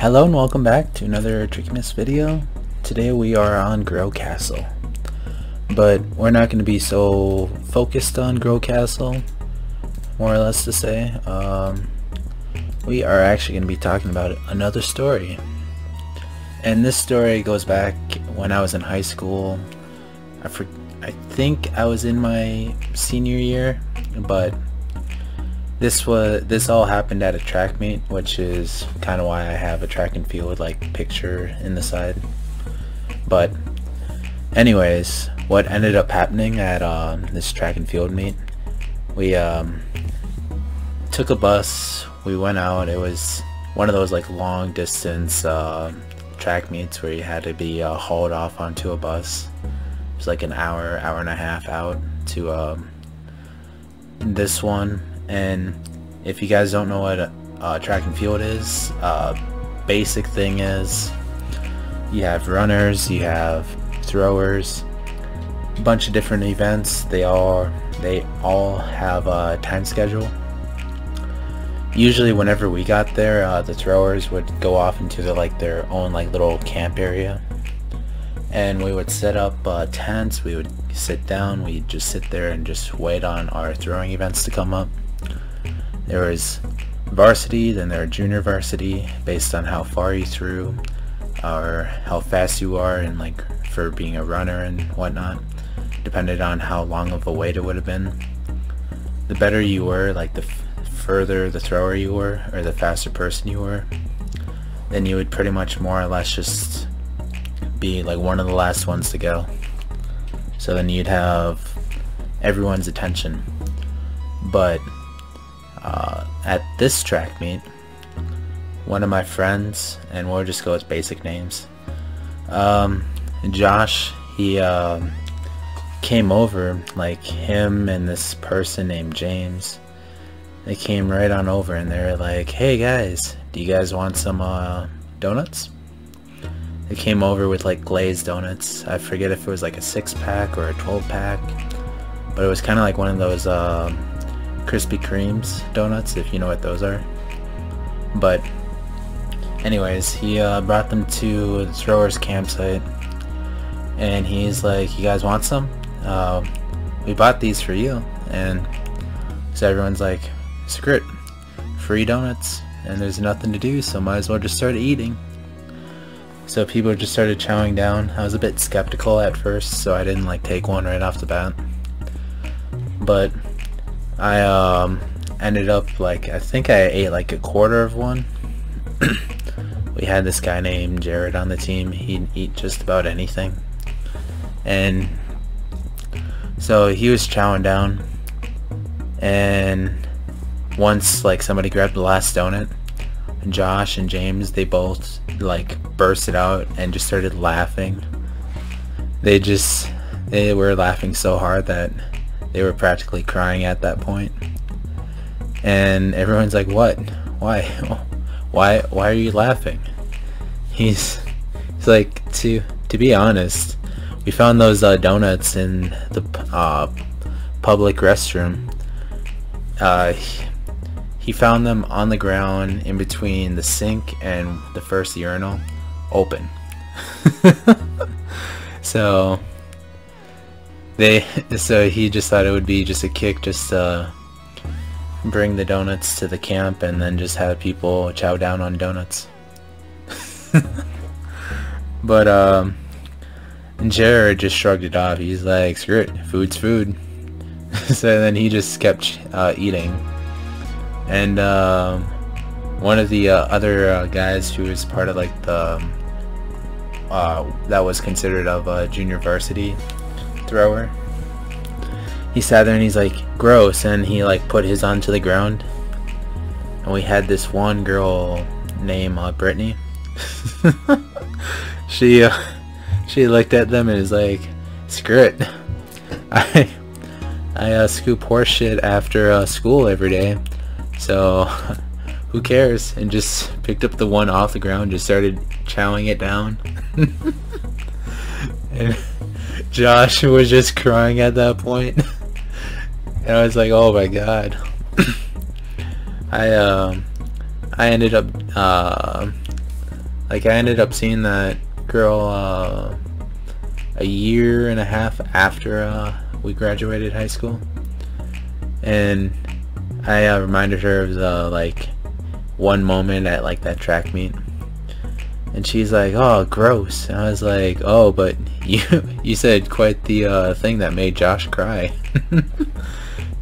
Hello and welcome back to another Tricky Miss video. Today we are on Grow Castle, but we're not going to be so focused on Grow Castle, more or less to say. We are actually going to be talking about another story, and this story goes back when I was in high school. I think I was in my senior year, but this all happened at a track meet, which is kind of why I have a track and field like picture in the side. But anyways, what ended up happening at this track and field meet, we took a bus, we went out. It was one of those like long distance track meets where you had to be hauled off onto a bus. It was like an hour and a half out to this one. And if you guys don't know what track and field is, basic thing is you have runners, you have throwers, a bunch of different events. They all have a time schedule. Usually whenever we got there, the throwers would go off into their own little camp area, and we would set up tents. We would sit down, we'd just sit there and just wait on our throwing events to come up. There was varsity, then there were junior varsity, based on how far you threw or how fast you are, and for being a runner and whatnot, depended on how long of a wait it would have been. The better you were, the further the thrower you were, or the faster person you were, then you would pretty much more or less just be one of the last ones to go. So then you'd have everyone's attention. But at this track meet, one of my friends, and we'll just go with basic names, Josh, he came over, him and this person named James, they came right on over and they're like, "Hey guys, do you guys want some donuts?" They came over with glazed donuts. I forget if it was a 6-pack or a 12-pack, but it was kind of one of those Krispy Kremes donuts, if you know what those are. But anyways, he brought them to the throwers campsite, and he's like, "You guys want some? We bought these for you." And so everyone's like, "Screw it, free donuts, and there's nothing to do, so might as well just start eating." So people just started chowing down. I was a bit skeptical at first, so I didn't take one right off the bat, but I ended up I think I ate a quarter of one. We had this guy named Jared on the team. He'd eat just about anything, and so he was chowing down, and once somebody grabbed the last donut, Josh and James, they both bursted out and just started laughing. They were laughing so hard that they were practically crying at that point. And everyone's like, "What? Why are you laughing?" He's like, to be honest, we found those donuts in the public restroom. He found them on the ground in between the sink and the first urinal, open. So he just thought it would be just a kick just to bring the donuts to the camp and then just have people chow down on donuts. But Jared just shrugged it off. He's like, "Screw it, food's food." So then he just kept eating. And one of the other guys who was part of the that was considered of a junior varsity thrower, he sat there and he's like, "Gross," and he put his onto the ground. And we had this one girl named Brittany. She looked at them and is like, "Screw it, I scoop horse shit after school every day, so who cares?" And just picked up the one off the ground, just started chowing it down. And Josh was just crying at that point. And I was like, "Oh my god." I ended up Like, I ended up seeing that girl a year and a half after we graduated high school, and I reminded her of the like one moment at like that track meet, and she's like, "Oh, gross." And I was like, "Oh, but you said quite the thing that made Josh cry."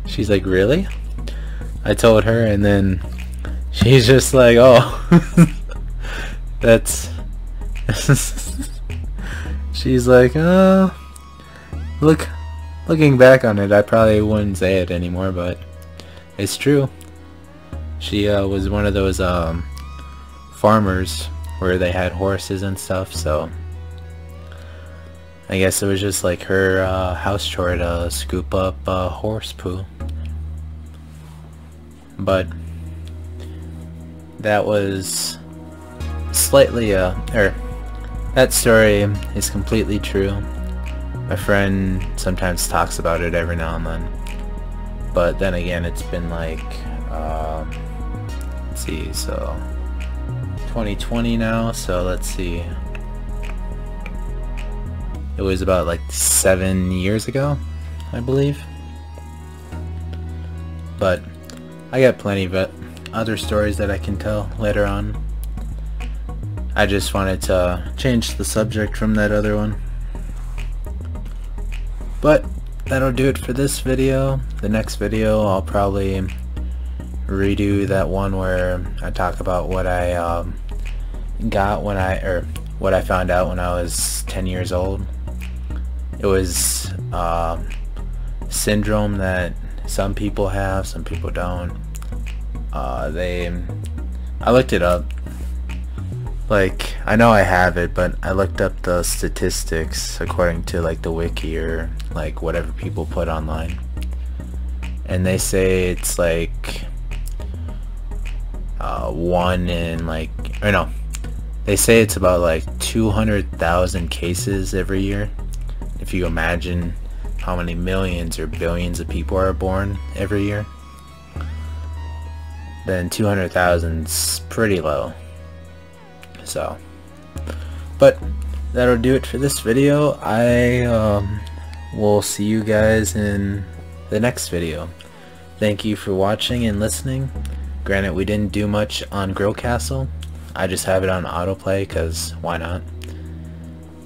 She's like, "Really?" I told her, and then she's just like, "Oh." That's she's like, looking back on it, I probably wouldn't say it anymore, but it's true. She was one of those farmers where they had horses and stuff, so I guess it was just like her house chore to scoop up horse poo. But that was slightly that story is completely true. My friend sometimes talks about it every now and then, but then again, it's been like let's see, so 2020 now, so let's see, it was about like 7 years ago, I believe. But I got plenty of other stories that I can tell later on. I just wanted to change the subject from that other one. But that'll do it for this video. The next video I'll probably redo that one where I talk about what I got when what I found out when I was 10 years old. It was syndrome that some people have, some people don't. I looked it up. Like, I know I have it, but I looked up the statistics according to like the wiki or like whatever people put online, and they say it's like one in like, or no, they say it's about like 200,000 cases every year. If you imagine how many millions or billions of people are born every year, then 200,000's pretty low. So, but that'll do it for this video. I will see you guys in the next video. Thank you for watching and listening. Granted, we didn't do much on Grill Castle. I just have it on autoplay because why not?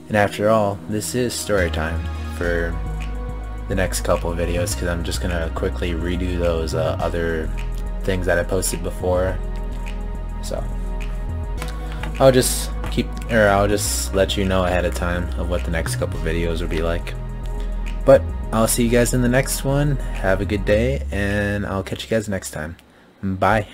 And after all, this is story time for the next couple of videos, because I'm just gonna quickly redo those other things that I posted before. So I'll just let you know ahead of time of what the next couple videos will be like. But I'll see you guys in the next one. Have a good day, and I'll catch you guys next time. Bye.